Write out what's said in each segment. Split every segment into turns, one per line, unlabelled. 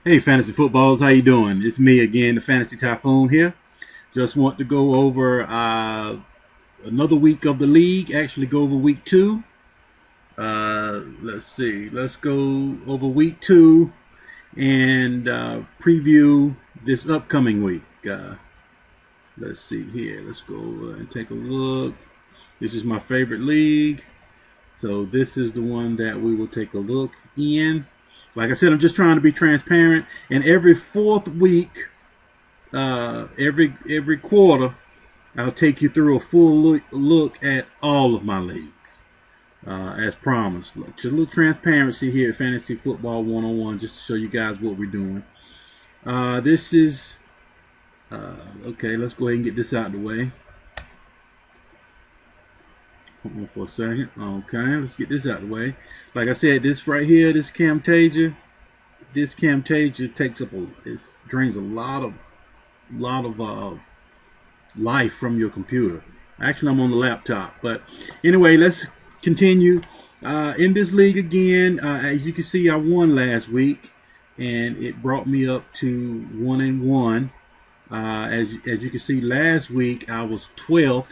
Hey Fantasy Footballs, how you doing? It's me again, the Fantasy Typhoon here. Just want to go over another week of the league. Actually, go over week 2. Let's see. Let's go over week 2 and preview this upcoming week. Let's see here. Let's go and take a look. This is my favorite league. So this is the one that we will take a look in. Like I said, I'm just trying to be transparent. And every fourth week, every quarter, I'll take you through a full look at all of my leagues, as promised. Just a little transparency here at Fantasy Football 101, just to show you guys what we're doing. This is okay. Let's go ahead and get this out of the way. Hold on for a second. Okay, let's get this out of the way. Like I said, this right here, this Camtasia takes up it drains a lot of life from your computer. Actually, I'm on the laptop, but anyway, let's continue. In this league again, as you can see, I won last week, and it brought me up to 1-1. As you can see, last week I was 12th.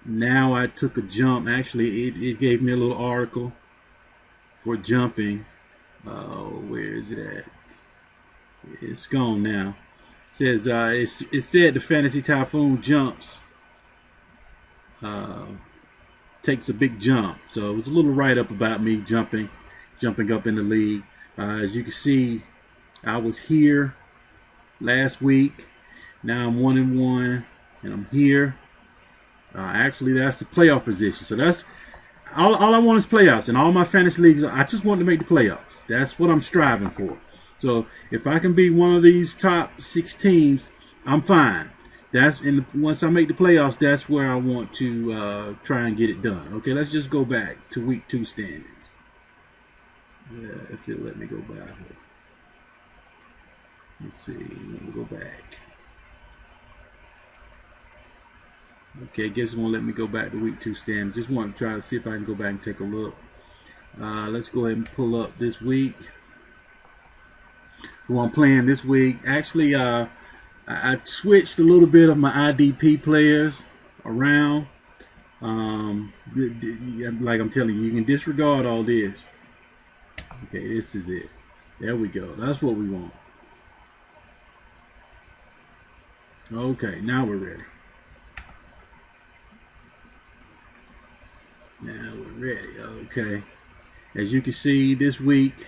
Now I took a jump. Actually, it gave me a little article for jumping. Where is it at? It's gone now. It says it said the Fantasy Typhoon jumps takes a big jump. So it was a little write-up about me jumping up in the league. As you can see, I was here last week. Now I'm 1-1, and I'm here. Actually, that's the playoff position. So that's all I want is playoffs. And all my fantasy leagues, I just want to make the playoffs. That's what I'm striving for. So if I can be one of these top 6 teams, I'm fine. Once I make the playoffs, that's where I want to try and get it done. Okay, let's just go back to week 2 standings. Yeah, if it let me go back. Let's see. Let me go back. Okay, guess it won't let me go back to week 2 stand. Just want to try to see if I can go back and take a look. Let's go ahead and pull up this week. Who I'm playing this week. Actually, I switched a little bit of my IDP players around. Like I'm telling you, you can disregard all this. Okay, this is it. There we go. That's what we want. Okay, now we're ready. Now we're ready. Okay. As you can see, this week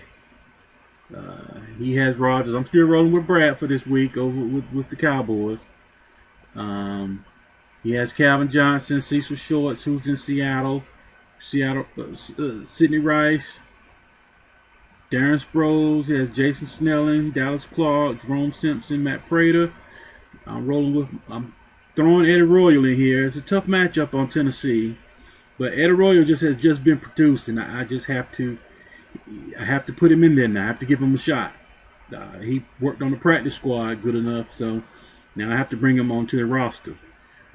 he has Rodgers. I'm still rolling with Brad for this week over with the Cowboys. He has Calvin Johnson, Cecil Shorts, who's in Seattle. Sidney Rice, Darren Sproles. He has Jason Snelling, Dallas Clark, Jerome Simpson, Matt Prater. I'm throwing Eddie Royal in here. It's a tough matchup on Tennessee. But Eddie Royal has just been producing. I have to put him in there now. I have to give him a shot. He worked on the practice squad good enough, so now I have to bring him onto the roster.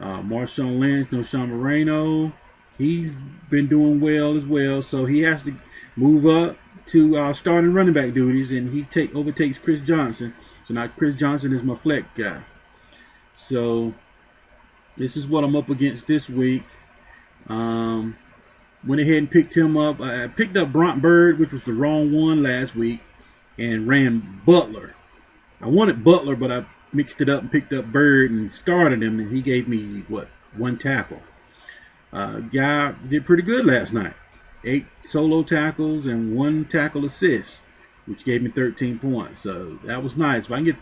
Marshawn Lynch, Sean Moreno, he's been doing well as well, so he has to move up to starting running back duties, and he overtakes Chris Johnson. So now Chris Johnson is my flex guy. So this is what I'm up against this week. Went ahead and picked him up. I picked up Bront Bird, which was the wrong one last week, and ran Butler. I wanted Butler, but I mixed it up and picked up Bird and started him, and he gave me, 1 tackle. Guy did pretty good last night. 8 solo tackles and 1 tackle assist, which gave me 13 points. So that was nice. If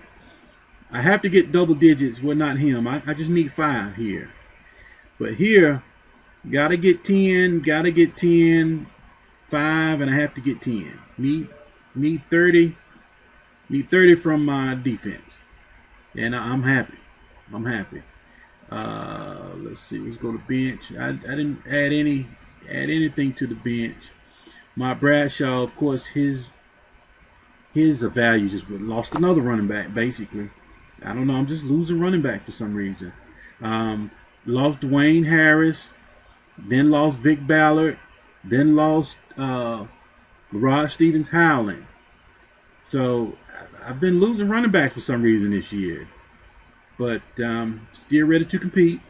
I have to get double digits. Well, not him. I just need 5 here. But here, gotta get 10, 5, and I have to get 10. Need 30 from my defense, and I'm happy. Let's see. Let's go to bench. I didn't add anything to the bench. My Bradshaw, of course, his value just lost another running back. Basically, I don't know. I'm just losing running back for some reason. Lost Dwayne Harris. Then lost Vic Ballard. Then lost Rod Stevens Howland. So I've been losing running backs for some reason this year, but still ready to compete.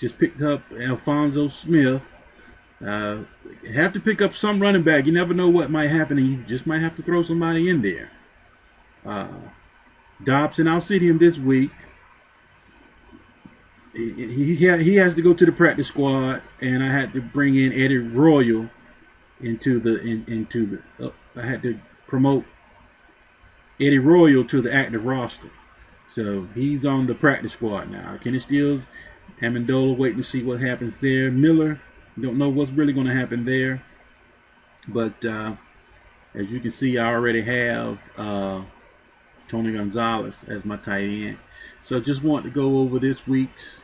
Just picked up Alfonso Smith. Have to pick up some running back. You never know what might happen, and you just might have to throw somebody in there. Dobson, I'll sit him this week. He has to go to the practice squad, and I had to bring in Eddie Royal into the I had to promote Eddie Royal to the active roster. So he's on the practice squad now. Kenny Stills, Amendola, waiting to see what happens there. Miller, don't know what's really going to happen there. But as you can see, I already have Tony Gonzalez as my tight end. So just want to go over this week's.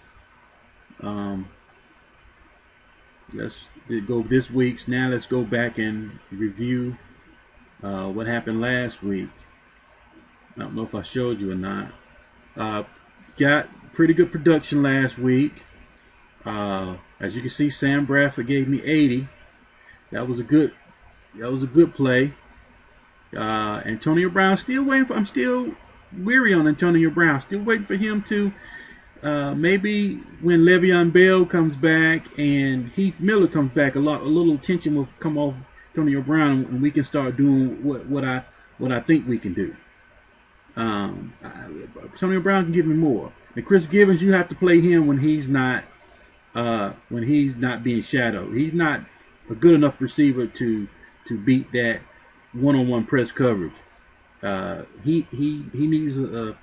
Let's go over this week's. Now let's go back and review what happened last week. I don't know if I showed you or not. Got pretty good production last week. As you can see, Sam Bradford gave me 80. That was a good play. Antonio Brown, still waiting for. I'm still weary on Antonio Brown. Still waiting for him to maybe when Le'Veon Bell comes back and Heath Miller comes back, a little tension will come off Antonio Brown, and we can start doing what I think we can do. Antonio Brown can give me more. And Chris Givens, you have to play him when he's not being shadowed. He's not a good enough receiver to beat that one-on-one press coverage. He needs a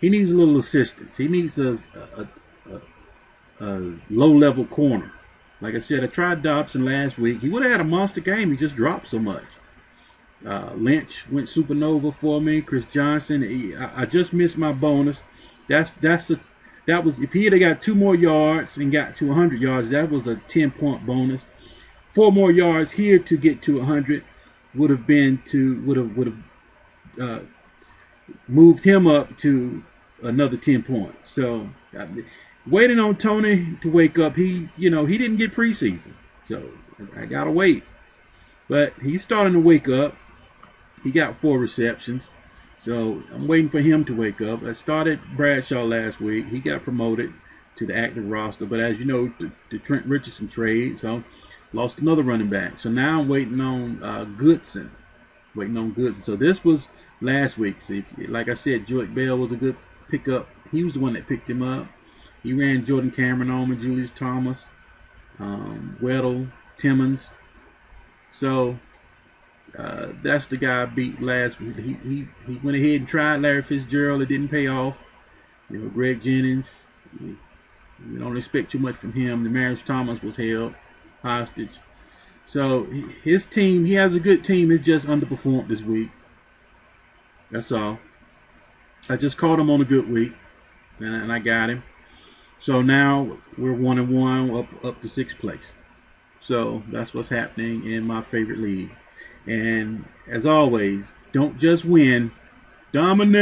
little assistance. He needs a low-level corner. Like I said, I tried Dobson last week. He would have had a monster game. He just dropped so much. Lynch went supernova for me. Chris Johnson, I just missed my bonus. That was if he had got 2 more yards and got to 100 yards, that was a 10-point bonus. 4 more yards here to get to 100 would have moved him up to another 10 points. So waiting on Tony to wake up. He didn't get preseason, so I gotta wait. But he's starting to wake up. He got 4 receptions, so I'm waiting for him to wake up. I started Bradshaw last week. He got promoted to the active roster, but as you know, the Trent Richardson trade, so lost another running back. So now I'm waiting on Goodson. So this was last week. See, like I said, Joique Bell was a good pickup. He was the one that picked him up. He ran Jordan Cameron on with Julius Thomas, Weddle, Timmons. So that's the guy I beat last week. He went ahead and tried Larry Fitzgerald. It didn't pay off. Greg Jennings. We don't expect too much from him. Demaryius Thomas was held hostage. So his team, he has a good team. It's just underperformed this week. That's all. I just caught him on a good week, and I got him. So now we're 1-1 up to 6th place. So that's what's happening in my favorite league. And as always, don't just win, dominate.